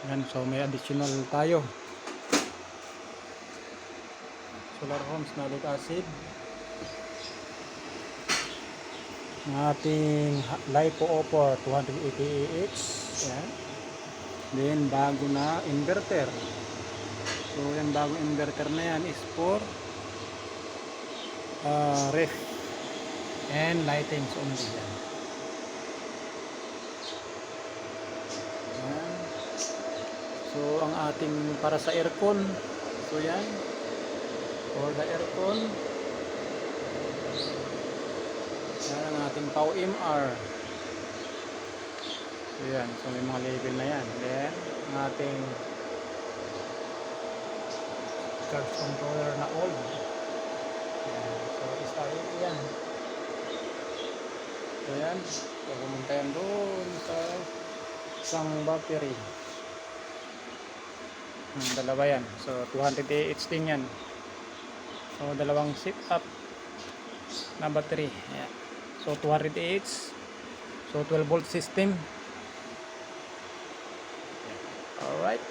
Yan, so may additional tayo. Solar Homes na lead acid. Ng ating LiPo 280 Ah. Yan. Then bago na inverter. So yung bagong inverter na yan is for ref and lightings only yan. Yan. So ang ating para sa aircon, so yan, for the aircon, yan ang ating POW MR. So yan, so may mga label na yan. Then ang ating charge controller na old. Yan. So isa yan. So yan, so pumunta yan doon sa isang battery. Dalawa yan, so 200 Ah din yan. So dalawang sit up na battery. Ayan. So 200 Ah, so 12 volt system. Alright.